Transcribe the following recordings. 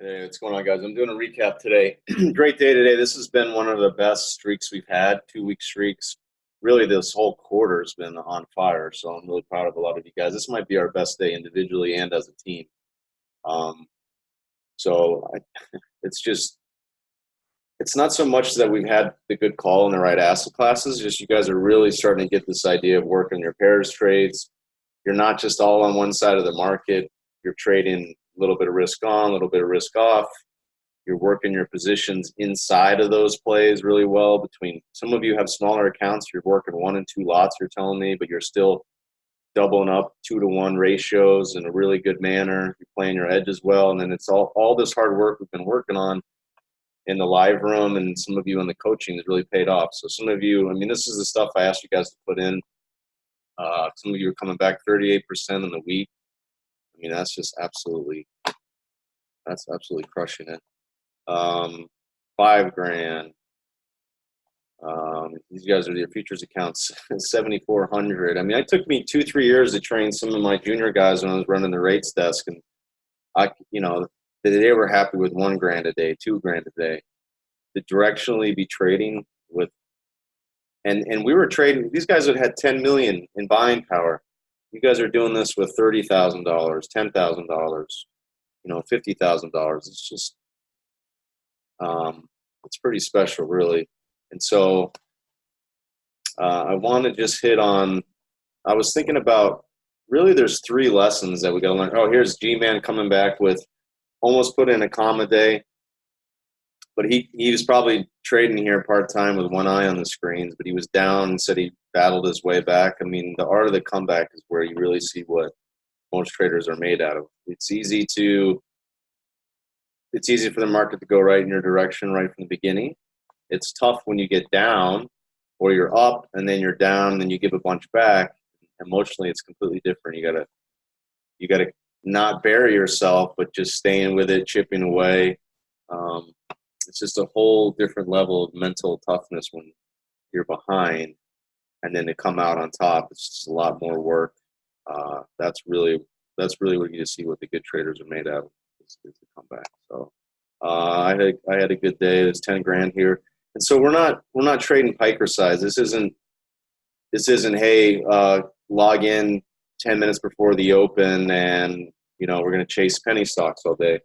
Hey, what's going on, guys? I'm doing a recap today. Great day today. This has been one of the best streaks we've had, 2 week streaks. Really, this whole quarter's been on fire, so I'm really proud of a lot of you guys. This might be our best day individually and as a team. Um, so it's just, it's not so much that we've had the good call in the right asset classes, just you guys are really starting to get this idea of working your pairs trades. You're not just all on one side of the market. You're trading a little bit of risk on, a little bit of risk off. You're working your positions inside of those plays really well. Between some of you have smaller accounts, you're working 1 and 2 lots, you're telling me, but you're still doubling up 2-to-1 ratios in a really good manner. You're playing your edges well, and then it's all this hard work we've been working on in the live room, and some of you in the coaching has really paid off. So some of you, I mean, this is the stuff I asked you guys to put in. Some of you are coming back 38% in the week. I mean, that's absolutely crushing it. 5 grand. These guys are your futures accounts, 7,400. I mean, it took me 2-3 years to train some of my junior guys when I was running the rates desk, and they were happy with 1 grand a day, 2 grand a day. To directionally be trading with, and we were trading. These guys had had 10 million in buying power. You guys are doing this with $30,000, $10,000, $50,000. It's just it's pretty special, really. And so I want to just hit on, I was thinking about, really there's 3 lessons that we got to learn. Oh, here's G-Man coming back with almost put in a comma day. But he was probably trading here part-time with one eye on the screens, but he was down and said he battled his way back. I mean, the art of the comeback is where you really see what most traders are made out of. It's easy for the market to go right in your direction right from the beginning. It's tough when you get down or you're up and then you're down and then you give a bunch back. Emotionally, it's completely different. You gotta not bury yourself, but just staying with it, chipping away. It's just a whole different level of mental toughness when you're behind, and then to come out on top, it's just a lot more work. That's really what you see what the good traders are made out of is the comeback. So I had a good day. There's 10 grand here, and so we're not trading piker size. This isn't hey, log in 10 minutes before the open and we're going to chase penny stocks all day.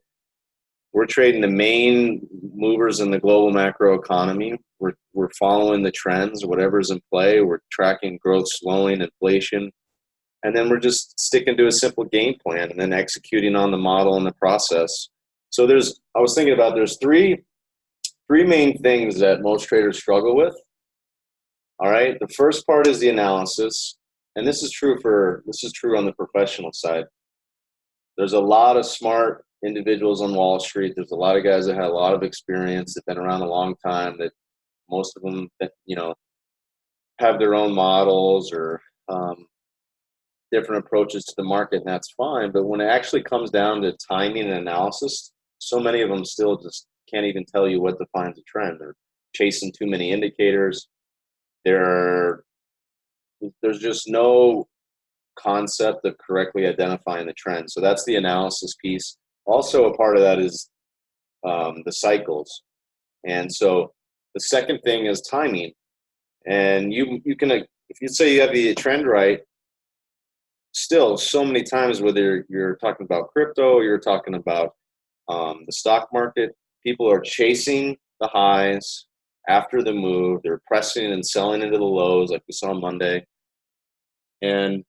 We're trading the main movers in the global macro economy. We're following the trends, whatever's in play. We're tracking growth slowing, inflation, and then we're just sticking to a simple game plan and then executing on the model and the process. So I was thinking about there's three main things that most traders struggle with. All right. The first part is the analysis. And this is true on the professional side. There's a lot of smart individuals on Wall Street. There's a lot of guys that had a lot of experience, that have been around a long time, that most of them, have their own models or different approaches to the market, and that's fine. But when it actually comes down to timing and analysis, so many of them still just can't even tell you what defines a trend. They're chasing too many indicators. There's just no concept of correctly identifying the trend. So that's the analysis piece. Also, a part of that is the cycles. And so the second thing is timing. And you can, if you say you have the trend right, still so many times, whether you're talking about crypto or you're talking about the stock market, people are chasing the highs after the move. They're pressing and selling into the lows like we saw on Monday. And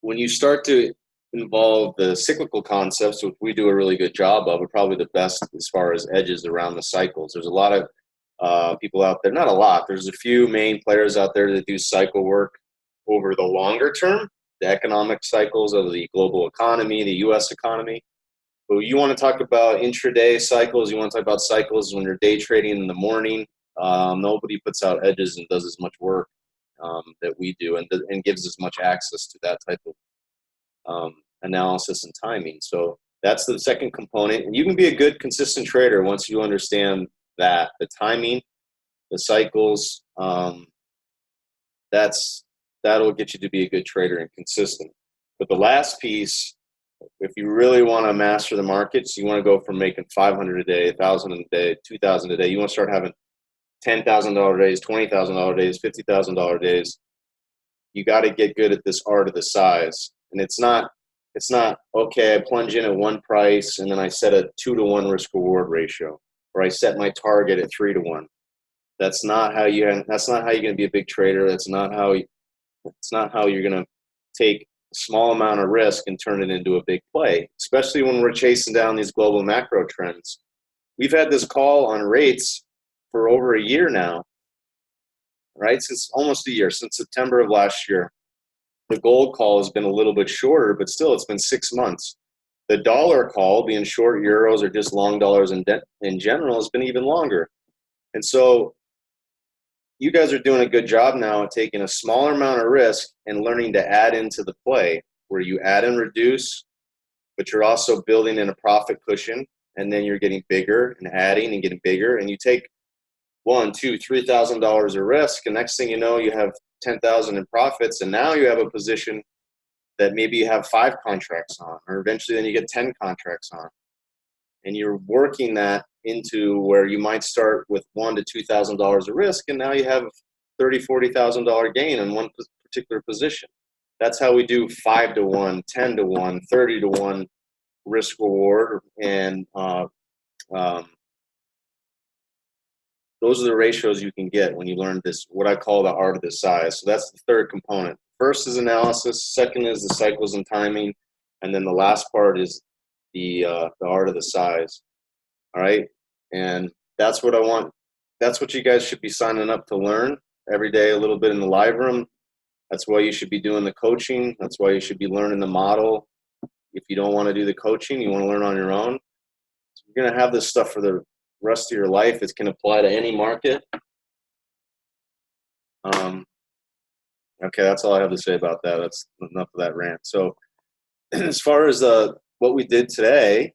when you start to involve the cyclical concepts, which we do a really good job of, are probably the best as far as edges around the cycles. There's a lot of people out there, not a lot, there's a few main players out there that do cycle work over the longer term, the economic cycles of the global economy, the U.S. economy. But you want to talk about intraday cycles, you want to talk about cycles when you're day trading in the morning. Nobody puts out edges and does as much work that we do, and gives as much access to that type of analysis and timing. So that's the second component. And you can be a good, consistent trader once you understand that, the timing, the cycles, that'll get you to be a good trader and consistent. But the last piece If you really want to master the markets, you want to go from making 500 a day, 1,000 a day, 2,000 a day. You want to start having $10,000 days, $20,000 days, $50,000 days. You got to get good at this art of the size. And it's not okay, I plunge in at one price and then I set a 2-to-1 risk reward ratio, or I set my target at 3-to-1. That's not how you're going to be a big trader. It's not how you're going to take a small amount of risk and turn it into a big play, especially when we're chasing down these global macro trends. We've had this call on rates for over a year now, right? Since almost a year, since September of last year. The gold call has been a little bit shorter, but still it's been 6 months. The dollar call, being short euros or just long dollars in general, has been even longer. And so you guys are doing a good job now at taking a smaller amount of risk and learning to add into the play, where you add and reduce, but you're also building in a profit cushion, and then you're getting bigger and adding and getting bigger, and you take $1,000, $2,000, $3,000 of risk, and next thing you know, you have $10,000 in profits, and now you have a position that maybe you have 5 contracts on, or eventually then you get 10 contracts on, and you're working that into where you might start with $1,000 to $2,000 of risk, and now you have $30,000, $40,000 gain in one particular position. That's how we do 5-to-1, 10-to-1, 30-to-1 risk reward, and those are the ratios you can get when you learn this, what I call the art of the size. So that's the third component. First is analysis. Second is the cycles and timing, and then the last part is the art of the size. All right, and that's what I want. That's what you guys should be signing up to learn every day, a little bit in the live room. That's why you should be doing the coaching. That's why you should be learning the model. If you don't want to do the coaching, you want to learn on your own. So you're going to have this stuff for the rest of your life. It can apply to any market. Okay, that's all I have to say about that. That's enough of that rant. So as far as what we did today,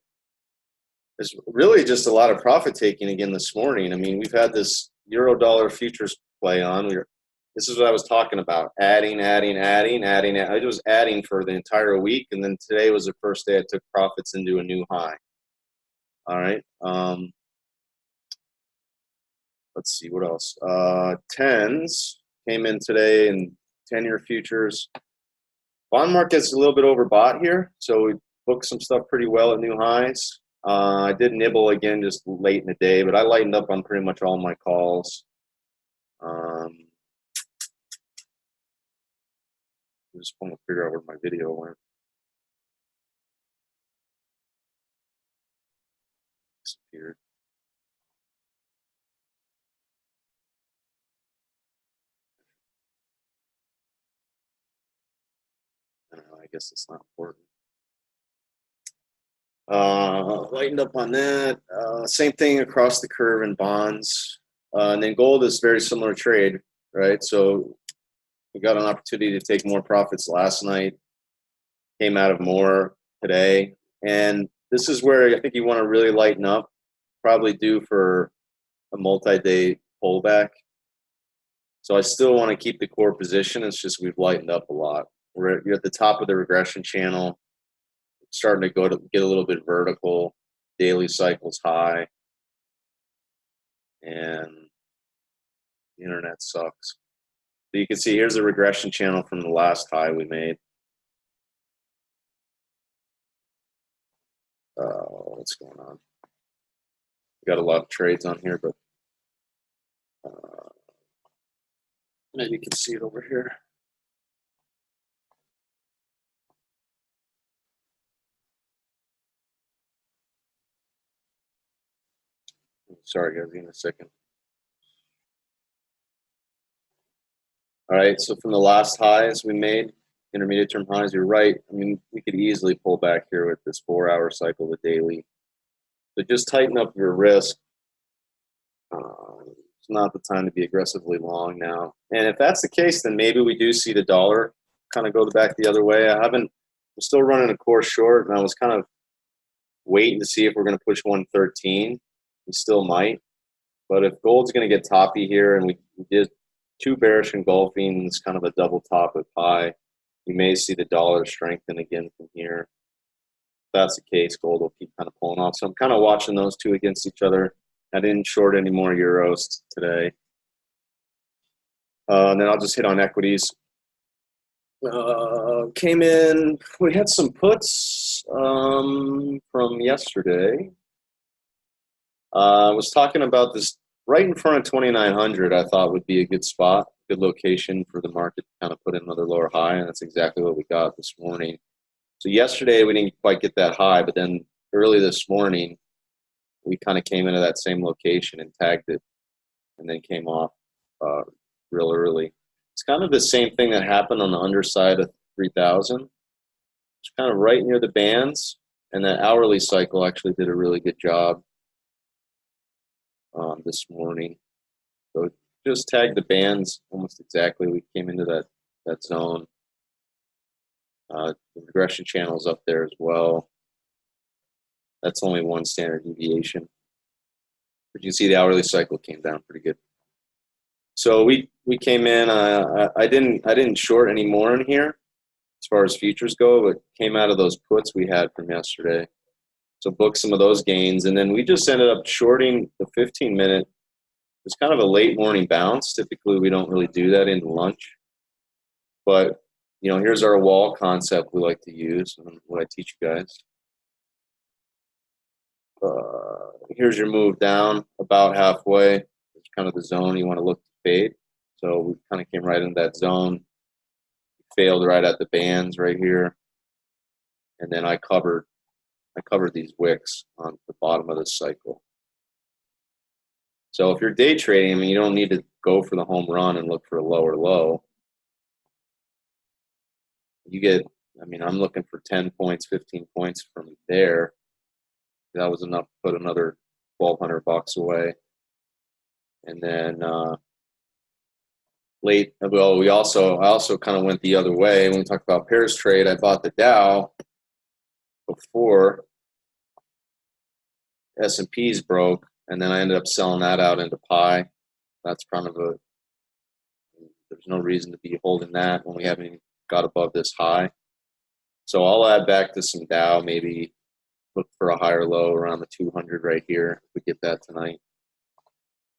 there's really just a lot of profit taking again this morning. I mean, we've had this euro-dollar futures play on. This is what I was talking about, adding. I was adding for the entire week, and then today was the first day I took profits into a new high. All right. Let's see, what else? 10s came in today, and 10-year futures. Bond market's a little bit overbought here, so we booked some stuff pretty well at new highs. I did nibble again just late in the day, but I lightened up on pretty much all my calls. I just want to figure out where my video went. Disappeared. I don't know, I guess it's not important. Lightened up on that. Same thing across the curve in bonds. And then gold is very similar trade, right? So we got an opportunity to take more profits last night, came out of more today. And this is where I think you want to really lighten up, probably due for a multi-day pullback. So I still want to keep the core position. It's just we've lightened up a lot. You're at the top of the regression channel, starting to get a little bit vertical, daily cycles high, and the internet sucks. So you can see here's a regression channel from the last high we made. What's going on? We got a lot of trades on here, but maybe you can see it over here. Sorry, guys, give me a second. All right, so from the last highs we made, intermediate term highs, you're right. I mean, we could easily pull back here with this 4-hour cycle with daily. So just tighten up your risk. It's not the time to be aggressively long now. And if that's the case, then maybe we do see the dollar kind of go back the other way. I'm still running a course short, and I was kind of waiting to see if we're going to push 113. We still might. But if gold's going to get toppy here, and we did 2 bearish engulfing, it's kind of a double top at high, you may see the dollar strengthen again from here. that's the case, gold will keep kind of pulling off. So I'm kind of watching those two against each other. I didn't short any more euros today. And then I'll just hit on equities. Came in, we had some puts from yesterday. I was talking about this right in front of 2,900. I thought would be a good spot, good location for the market to kind of put in another lower high, and that's exactly what we got this morning. So yesterday we didn't quite get that high, but then early this morning we kind of came into that same location and tagged it, and then came off real early. It's kind of the same thing that happened on the underside of 3,000. It's kind of right near the bands, and that hourly cycle actually did a really good job this morning. So just tagged the bands almost exactly. We came into that zone. The regression channel's up there as well. That's only one standard deviation. But you can see the hourly cycle came down pretty good. So we came in. I didn't short any more in here as far as futures go, but came out of those puts we had from yesterday. So booked some of those gains, and then we just ended up shorting the 15-minute. It was kind of a late morning bounce. Typically, we don't really do that into lunch. But, you know, here's our wall concept we like to use and what I teach you guys. Here's your move down about halfway. It's kind of the zone you want to look to fade. So we kind of came right into that zone. Failed right at the bands right here. And then I covered these wicks on the bottom of this cycle. So if you're day trading, I mean, you don't need to go for the home run and look for a lower low. You get, I mean, I'm looking for 10 points, 15 points from there. That was enough to put another $1,200 away. And then I also kind of went the other way. When we talk about pairs trade, I bought the Dow before S&Ps broke, and then I ended up selling that out into Pi. That's kind of there's no reason to be holding that when we haven't even got above this high. So I'll add back to some Dow, maybe look for a higher low around the 200 right here if we get that tonight.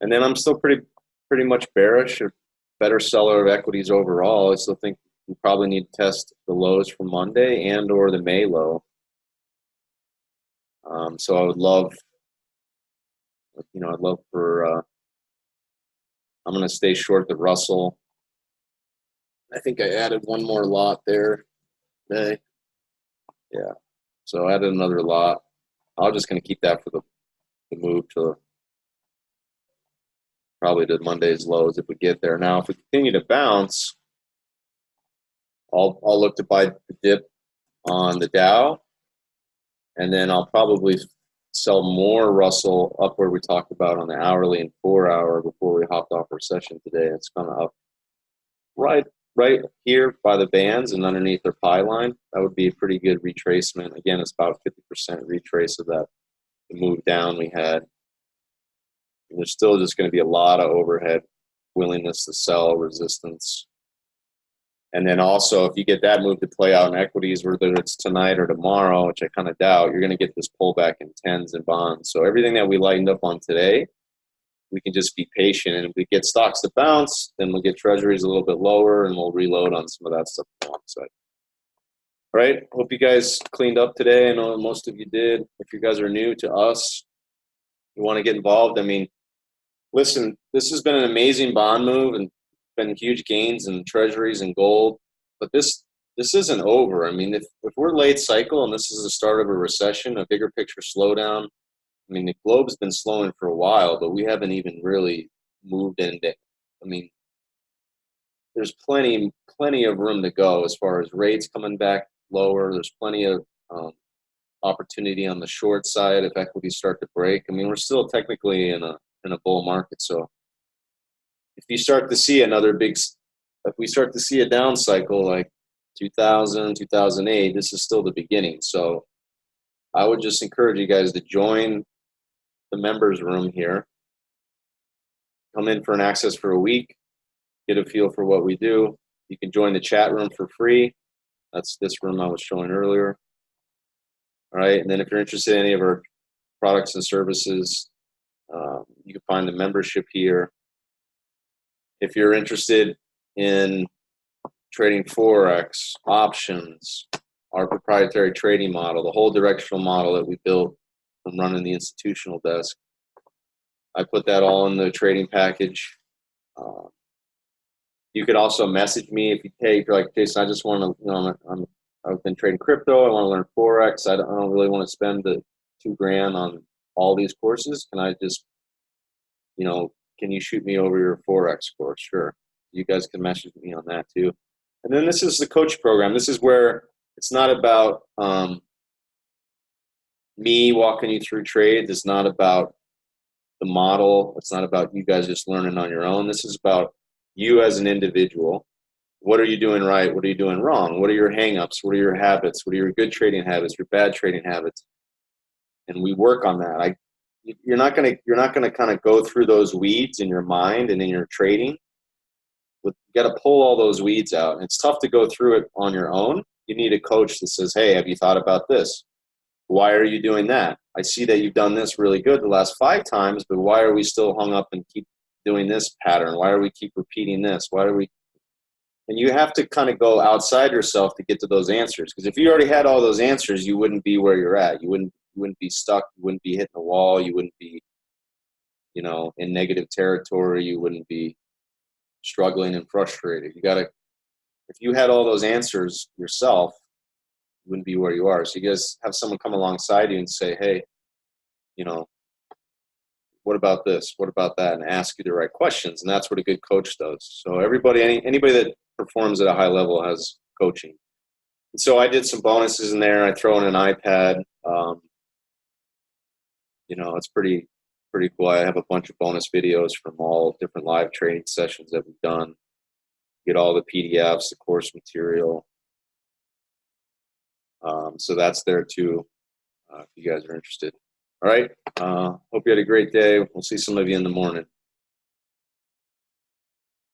And then I'm still pretty much bearish, a better seller of equities overall. I still think we probably need to test the lows from Monday and or the May low. So I would love, I'd love for, I'm going to stay short the Russell. I think I added one more lot there today. Yeah. So I added another lot. I'm just going to keep that for the move to probably to Monday's lows if we get there. Now, if we continue to bounce, I'll look to buy the dip on the Dow, and then I'll probably sell more Russell up where we talked about on the hourly and 4-hour before we hopped off our session today. It's kind of up right here by the bands and underneath their Pi line. That would be a pretty good retracement. Again, it's about 50% retrace of that the move down we had. And there's still just going to be a lot of overhead, willingness to sell, resistance. And then also, if you get that move to play out in equities, whether it's tonight or tomorrow, which I kind of doubt, you're going to get this pullback in 10s and bonds. So everything that we lightened up on today, we can just be patient. And if we get stocks to bounce, then we'll get treasuries a little bit lower, and we'll reload on some of that stuff alongside. All right. Hope you guys cleaned up today. I know most of you did. If you guys are new to us, you want to get involved, I mean, listen, this has been an amazing bond move and been huge gains in treasuries and gold, but this isn't over. I mean, if we're late cycle and this is the start of a recession, a bigger picture slowdown, I mean, the globe's been slowing for a while, but we haven't even really moved into it. I mean, there's plenty of room to go as far as rates coming back lower. There's plenty of opportunity on the short side if equities start to break. I mean, we're still technically in a bull market, so if you start to see if we start to see a down cycle like 2000, 2008, this is still the beginning. So I would just encourage you guys to join the members room here. Come in for an access for a week, get a feel for what we do. You can join the chat room for free. That's this room I was showing earlier. All right, and then if you're interested in any of our products and services, you can find the membership here. If you're interested in trading Forex, options, our proprietary trading model, the whole directional model that we built from running the institutional desk, I put that all in the trading package. You could also message me if you're like, Jason, I just want to, I've been trading crypto. I want to learn Forex. I don't really want to spend the $2,000 on all these courses. Can I just, can you shoot me over your Forex course? Sure. You guys can message me on that too. And then this is the coach program. This is where it's not about me walking you through trades. It's not about the model. It's not about you guys just learning on your own. This is about you as an individual. What are you doing right? What are you doing wrong? What are your hangups? What are your habits? What are your good trading habits? Your bad trading habits? And we work on that. You're not gonna kind of go through those weeds in your mind and in your trading. You got to pull all those weeds out. And it's tough to go through it on your own. You need a coach that says, hey, have you thought about this? Why are you doing that? I see that you've done this really good the last 5 times, but why are we still hung up and keep doing this pattern? Why are we keep repeating this? And you have to kind of go outside yourself to get to those answers. Because if you already had all those answers, you wouldn't be where you're at. You wouldn't be stuck. You wouldn't be hitting a wall. You wouldn't be, in negative territory. You wouldn't be struggling and frustrated. If you had all those answers yourself, you wouldn't be where you are. So you guys have someone come alongside you and say, hey, what about this? What about that? And ask you the right questions. And that's what a good coach does. So anybody that performs at a high level has coaching. And so I did some bonuses in there. I throw in an iPad. It's pretty cool. I have a bunch of bonus videos from all different live training sessions that we've done. Get all the PDFs, the course material. So that's there too, if you guys are interested. All right. Hope you had a great day. We'll see some of you in the morning.